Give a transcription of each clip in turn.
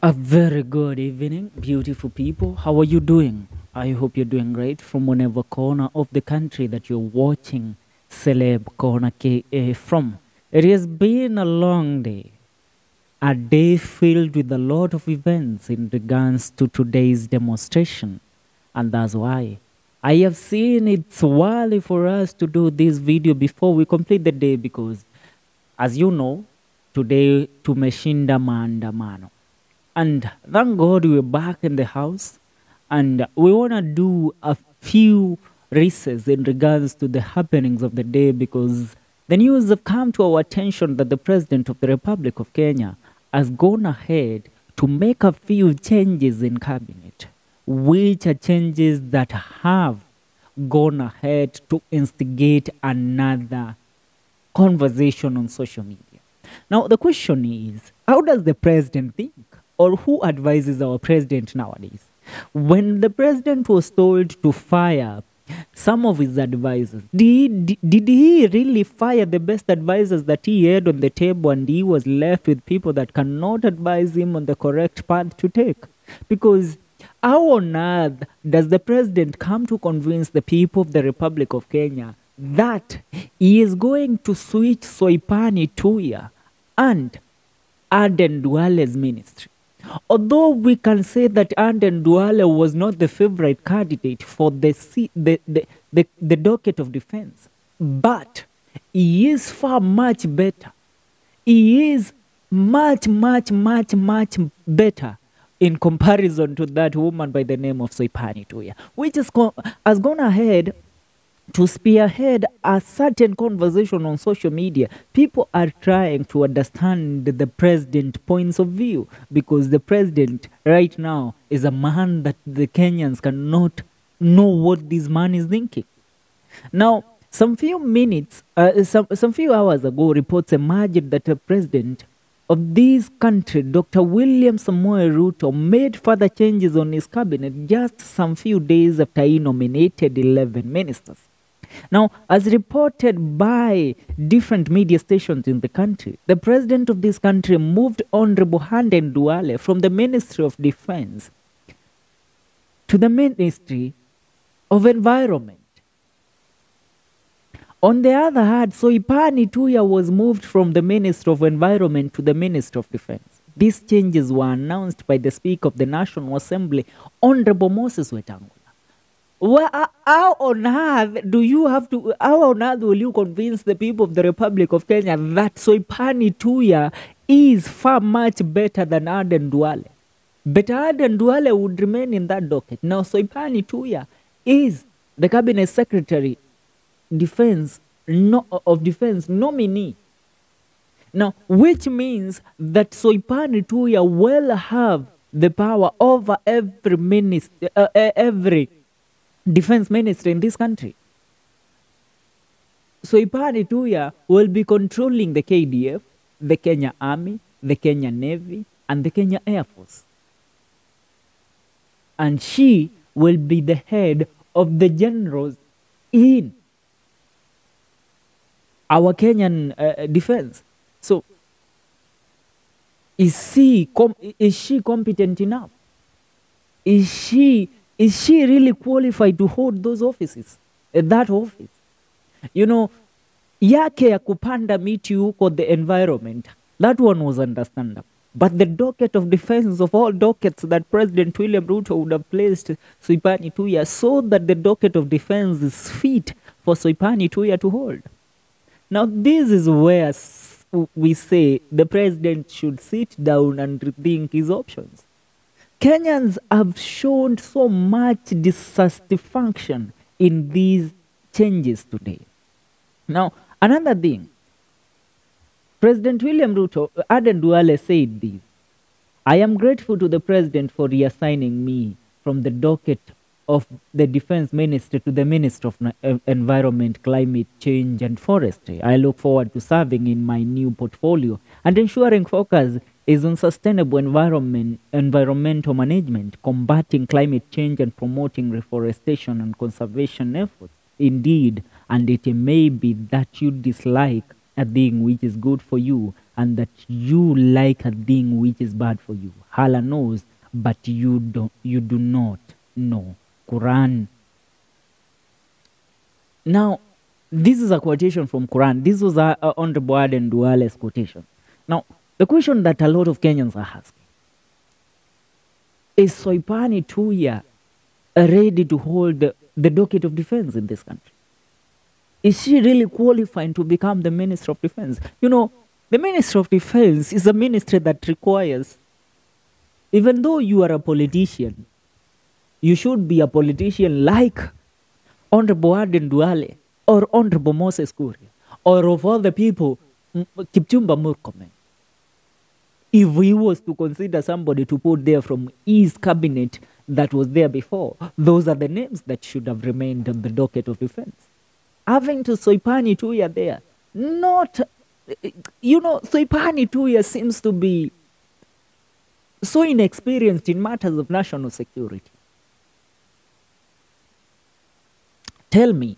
A very good evening, beautiful people. How are you doing? I hope you're doing great from whenever corner of the country that you're watching Celeb Corner KA from. It has been a long day, a day filled with a lot of events in regards to today's demonstration. And that's why I have seen it's worthy for us to do this video before we complete the day because, as you know, today tumeshinda maandamano. And thank God we're back in the house. And we want to do a few races in regards to the happenings of the day because the news have come to our attention that the President of the Republic of Kenya has gone ahead to make a few changes in cabinet, which are changes that have gone ahead to instigate another conversation on social media. Now, the question is, how does the president think? Or who advises our president nowadays? When the president was told to fire some of his advisors, did he really fire the best advisors that he had on the table and he was left with people that cannot advise him on the correct path to take? Because how on earth does the president come to convince the people of the Republic of Kenya that he is going to switch Soipan Tuya and Aden Duale's ministry? Although we can say that Aden Duale was not the favorite candidate for the docket of defense, but he is far much better. He is much better in comparison to that woman by the name of Soipan Tuya, which has gone ahead to spearhead a certain conversation on social media. People are trying to understand the president's points of view because the president right now is a man that the Kenyans cannot know what this man is thinking. Now, some few hours ago, reports emerged that the president of this country, Dr. William Samoei Ruto, made further changes on his cabinet just some few days after he nominated 11 ministers. Now, as reported by different media stations in the country, the president of this country moved Honorable Aden Duale from the Ministry of Defense to the Ministry of Environment. On the other hand, Soipan Tuya was moved from the Ministry of Environment to the Ministry of Defense. These changes were announced by the Speaker of the National Assembly, Honorable Moses Wetangula. Well, how on earth will you convince the people of the Republic of Kenya that Soipan Tuya is far much better than Aden Duale? But Aden Duale would remain in that docket. Now, Soipan Tuya is the Cabinet Secretary of Defense nominee. Now, which means that Soipan Tuya will have the power over every defense minister in this country. Soipan Tuya will be controlling the KDF, the Kenya Army, the Kenya Navy, and the Kenya Air Force. And she will be the head of the generals in our Kenyan defense. So, is she competent enough? Is she really qualified to hold those offices, that office? You know, yake ya kupanda miti huko the environment, that one was understandable. But the docket of defense of all dockets that President William Ruto would have placed Soipan Tuya so that the docket of defense is fit for Soipan Tuya to hold. Now, this is where we say the president should sit down and rethink his options. Kenyans have shown so much dissatisfaction in these changes today. Now, another thing, President William Ruto, Aden Duale said this: I am grateful to the president for reassigning me from the docket of the defense minister to the Minister of Environment, Climate Change and Forestry. I look forward to serving in my new portfolio and ensuring focus is on sustainable environmental management, combating climate change and promoting reforestation and conservation efforts. Indeed, and it may be that you dislike a thing which is good for you, and that you like a thing which is bad for you. Allah knows, but you do not know. Quran. Now, this is a quotation from Quran. This was Honorable Aden Duale's quotation. Now, the question that a lot of Kenyans are asking is Soipan Tuya ready to hold the docket of defense in this country? Is she really qualified to become the Minister of Defense? You know, the Minister of Defense is a ministry that requires, even though you are a politician, you should be a politician like Honorable Aden Duale or Honorable Moses Kuria or of all the people, Kipchumba Murkomen. If he was to consider somebody to put there from his cabinet that was there before, those are the names that should have remained on the docket of defense. Having to Soipan Tuya there, not, you know, Soipan Tuya seems to be so inexperienced in matters of national security. Tell me,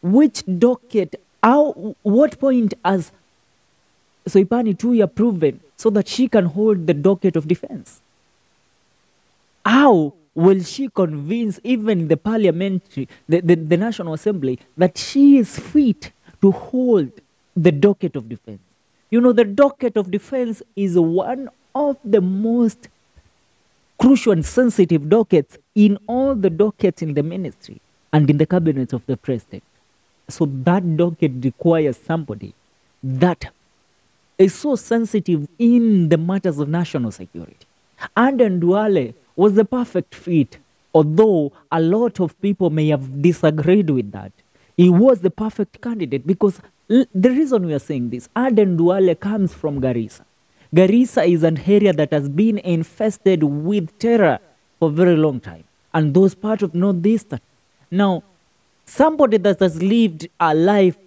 which docket, what point has Soipan Tuya proven so that she can hold the docket of defense? How will she convince even the parliamentary, the National Assembly, that she is fit to hold the docket of defense? You know, the docket of defense is one of the most crucial and sensitive dockets in all the dockets in the ministry and in the cabinet of the president. So that docket requires somebody that is so sensitive in the matters of national security. Aden Duale was the perfect fit, although a lot of people may have disagreed with that. He was the perfect candidate because the reason we are saying this, Aden Duale comes from Garissa. Garissa is an area that has been infested with terror for a very long time. And those parts of Northeastern. Now, somebody that has lived a life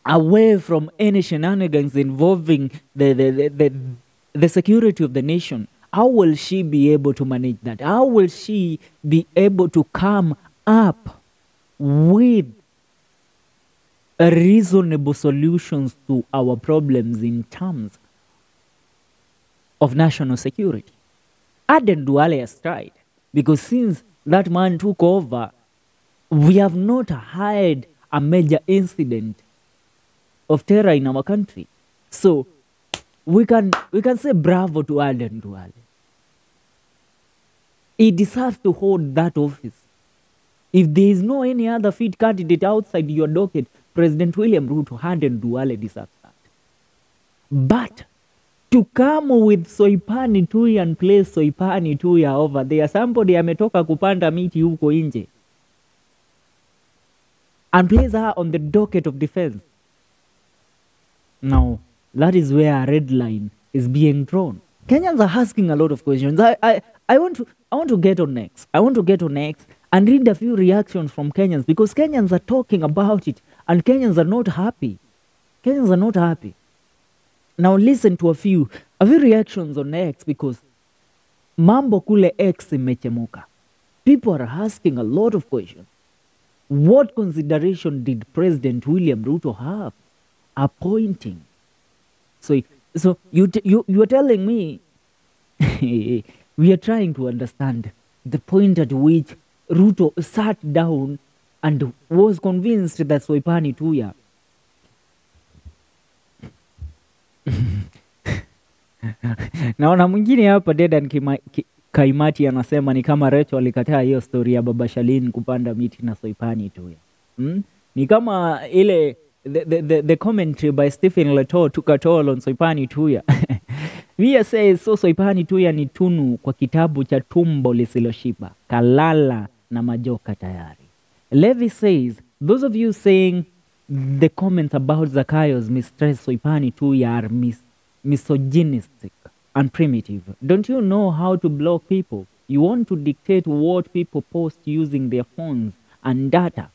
away from any shenanigans involving the security of the nation, how will she be able to manage that? How will she be able to come up with reasonable solutions to our problems in terms of national security? Aden Duale has tried, because since that man took over, we have not had a major incident of terror in our country. So we can say bravo to Aden Duale. He deserves to hold that office. If there is no any other fit candidate outside your docket, President William Ruto, Aden Duale deserves that. But to come with Soipan Tuya and place Soipan Tuya over there, somebody ametoka kupanda miti huko nje, and place her on the docket of defense. Now, that is where a red line is being drawn. Kenyans are asking a lot of questions. I want to get on next. I want to get on next and read a few reactions from Kenyans, because Kenyans are talking about it and Kenyans are not happy. Kenyans are not happy. Now listen to a few reactions on X, because mambo kule X imechemuka. People are asking a lot of questions. What consideration did President William Ruto have appointing? So you are telling me we are trying to understand the point at which Ruto sat down and was convinced that Soipan Tuya naona mwingine hapa Dedan Kaimati anasema ni kama Recho alikataa hiyo story ya Baba Shalin kupanda miti na Soipan Tuya. Ni kama ile the commentary by Stephen Leto took a toll on Soipan Tuya. Via says, so Soipan Tuya ni tunu kwa kitabu cha tumbo lisiloshiba, kalala na majoka tayari. Levi says, those of you saying the comments about Zakayo's mistress Soipan Tuya are misogynistic and primitive. Don't you know how to block people? You want to dictate what people post using their phones and data.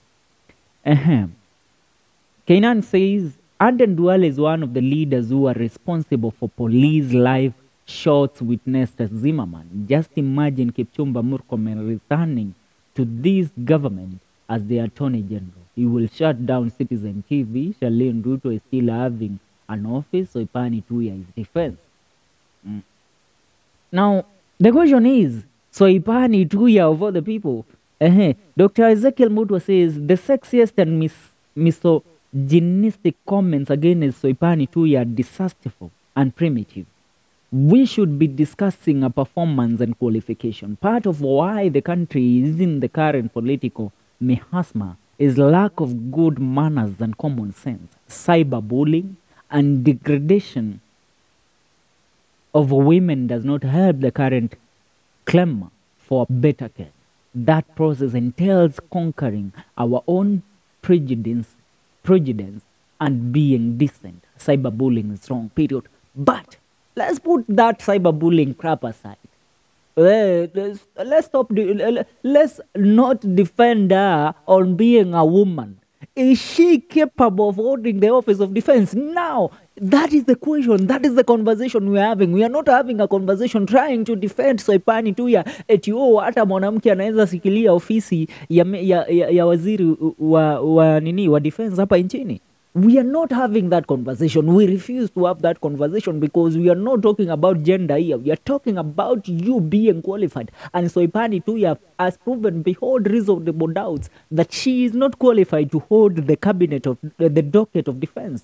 Kainan says, Aden Duale is one of the leaders who are responsible for police live shots witnessed at Zimmerman. Just imagine Kipchumba Murkomen returning to this government as the Attorney General. He will shut down Citizen TV. Shalin Ruto is still having an office, Soipan Tuya is defense. Now, the question is, Soipan Tuya of all the people, Dr. Ezekiel Mutwa says the sexiest and misogynistic comments against Soipan Tuya are disastrous and primitive. We should be discussing a performance and qualification. Part of why the country is in the current political miasma is lack of good manners and common sense, cyberbullying, and degradation of women does not help the current clamor for better care. That process entails conquering our own prejudice and being decent. Cyberbullying is wrong, period. But let's put that cyberbullying crap aside. Let's stop. Let's not defend her on being a woman. Is she capable of holding the office of defense? Now, that is the question. That is the conversation we are having. We are not having a conversation trying to defend Soipan Tuya eti hata mwanamke anaweza sikilia ofisi ya waziri wa defense hapa nchini. We are not having that conversation. We refuse to have that conversation because we are not talking about gender here. We are talking about you being qualified. And Soipan Tuya has proven beyond reasonable doubts that she is not qualified to hold the cabinet of the docket of defense.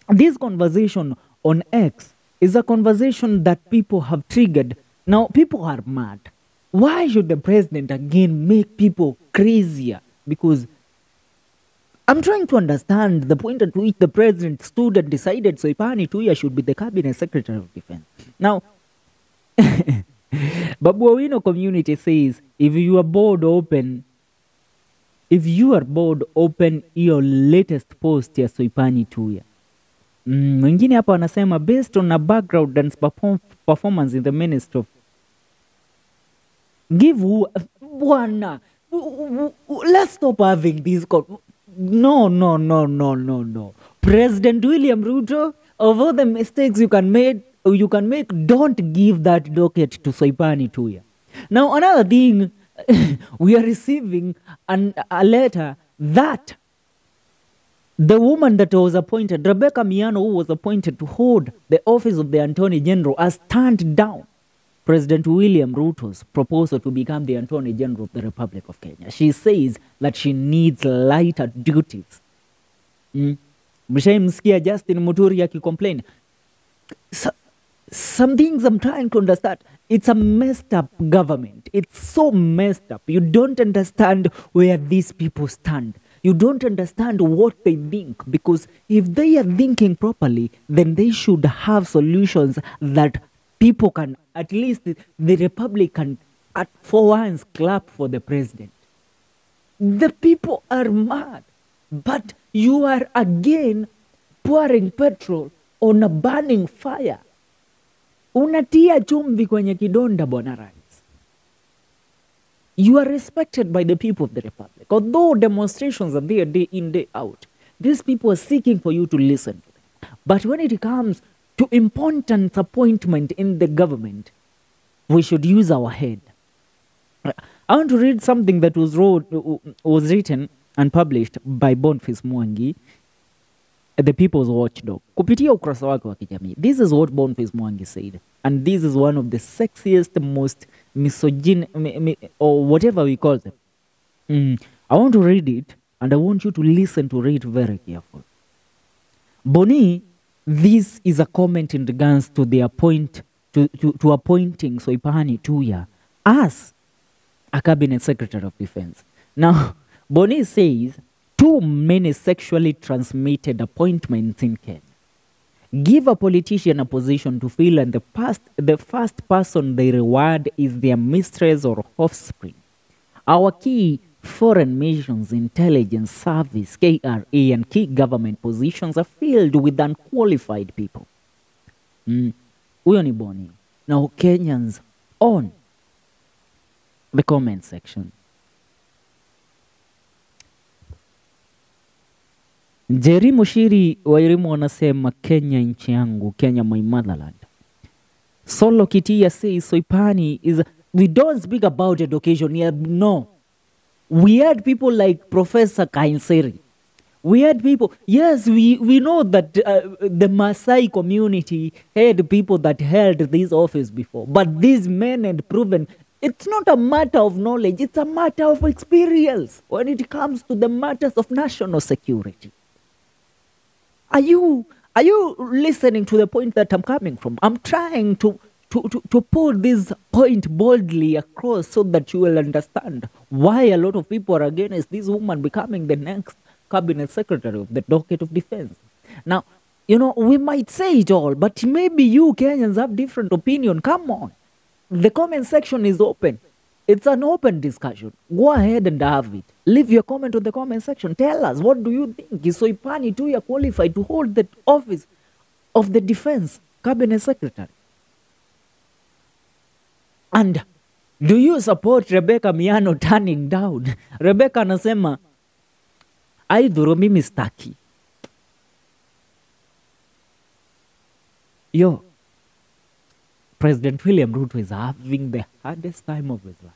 This conversation on X is a conversation that people have triggered. Now, people are mad. Why should the president again make people crazier? Because I'm trying to understand the point at which the president stood and decided Soipan Tuya should be the cabinet secretary of defense. Now, Babu Owino community says, if you are bored, open your latest post ya Soipan Tuya. Mwingine hapa anasema based on a background and performance in the ministry of let's stop having this no. President William Ruto, of all the mistakes you can make, don't give that docket to Soipan Tuya. Now, another thing, we are receiving a letter that the woman that was appointed, Rebecca Miano, who was appointed to hold the office of the Attorney General, has turned down President William Ruto's proposal to become the Attorney General of the Republic of Kenya. She says that she needs lighter duties. Mshaimsikia Justin Muturi akicomplain. Some things I'm trying to understand. It's a messed up government. It's so messed up. You don't understand where these people stand. You don't understand what they think, because if they are thinking properly, then they should have solutions that people can, at least the Republic can, for once, clap for the president. The people are mad, but you are again pouring petrol on a burning fire. Unatia chumvi kwenye kidonda, Bwana Rais. You are respected by the people of the Republic. Although demonstrations are there day in, day out, these people are seeking for you to listen to them. But when it comes to important appointment in the government, we should use our head. I want to read something that was written and published by Boniface Mwangi, the People's Watchdog. Kupitia ukurasa wake wa kijamii. This is what Boniface Mwangi said. And this is one of the sexiest, most misogyn, or whatever we call them. I want to read it, and I want you to listen to it very carefully. Boni, this is a comment in regards to the appointing Soipan Tuya as a cabinet secretary of defense. Now, Boni says, too many sexually transmitted appointments in Kenya. Give a politician a position to fill, and the first person they reward is their mistress or offspring. Our key foreign missions, intelligence service, KRA, and key government positions are filled with unqualified people. Huyo ni Boni. Now, Kenyans on the comment section. Jerry Mushiri Wairimu wanasema Kenya nchi yangu, Kenya my motherland. Solo Kitia says Soipani is, we don't speak about education here, no. We had people like Professor Kainseri We had people, yes, we know that the Maasai community had people that held this office before, but these men had proven it's not a matter of knowledge, it's a matter of experience when it comes to the matters of national security. Are you listening to the point that I'm coming from? I'm trying to put this point boldly across so that you will understand why a lot of people are against this woman becoming the next cabinet secretary of the docket of defense. Now, we might say it all, but maybe you Kenyans have different opinion. Come on. The comment section is open. It's an open discussion. Go ahead and have it. Leave your comment on the comment section. Tell us, what do you think? Is Soipan Tuya qualified to hold the office of the defense cabinet secretary? And do you support Rebecca Miano turning down? Rebecca anasema, aidhuru mimi staki. Yo, President William Ruto is having the hardest time of his life.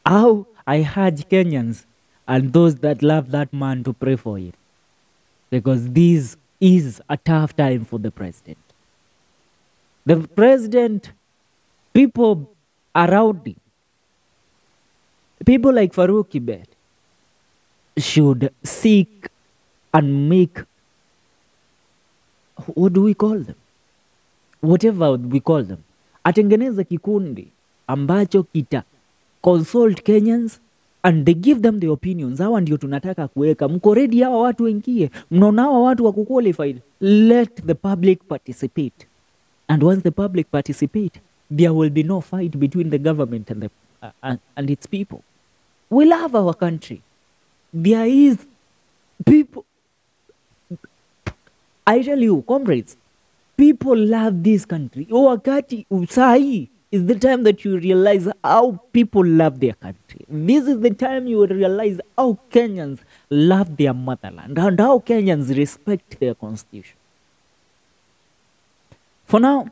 How I urge Kenyans and those that love that man to pray for it. Because this is a tough time for the president. The president, people around him, people like Farouk Kibet, should seek and make, what do we call them? Whatever we call them. Atengeneza kikundi ambacho kita consult Kenyans and they give them the opinions. Hawa ndio tunataka kuweka. Mko ready hawa watu wengie? Mnaona hawa watu wako qualified? Let the public participate. And once the public participate, there will be no fight between the government and its people. We love our country. There is people. I tell you, comrades, people love this country. Wakati usai is the time that you realize how people love their country. This is the time you will realize how Kenyans love their motherland and how Kenyans respect their constitution. For now,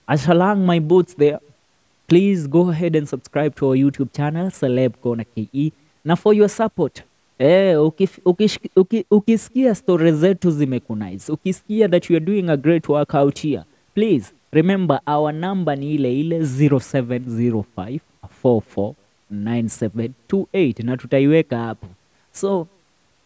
I shall hang my boots there. Please go ahead and subscribe to our YouTube channel, Celeb Kona KE. Na for your support, ukisikia stories zetu zimekunaize, ukisikia that you are doing a great work out here, please remember our number ni ile 0705449728 na tutaiweka hapo. So,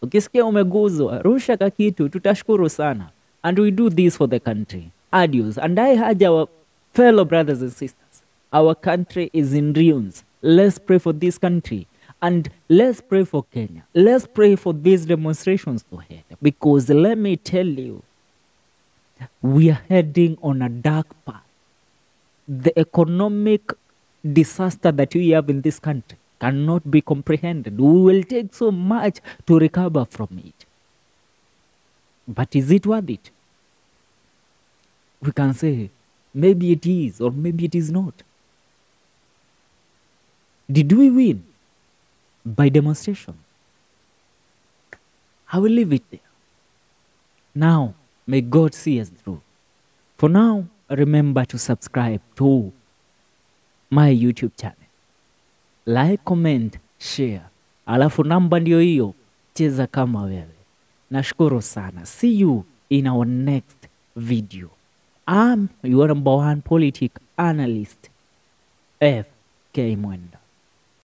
ukisikia umeguzwa, rusha kakitu, tutashukuru sana. And we do this for the country. Adios. And I urge our fellow brothers and sisters, our country is in ruins. Let's pray for this country. And let's pray for Kenya. Let's pray for these demonstrations to head. Because let me tell you, we are heading on a dark path. The economic disaster that we have in this country cannot be comprehended. We will take so much to recover from it. But is it worth it? We can say, maybe it is or maybe it is not. Did we win by demonstration? I will leave it there. Now, may God see us through. For now, remember to subscribe to my YouTube channel. Like, comment, share. Alafu namba ndio hiyo, cheza kama wewe. Nashukuru sana. See you in our next video. I'm your number one politic analyst, FK Mwenda.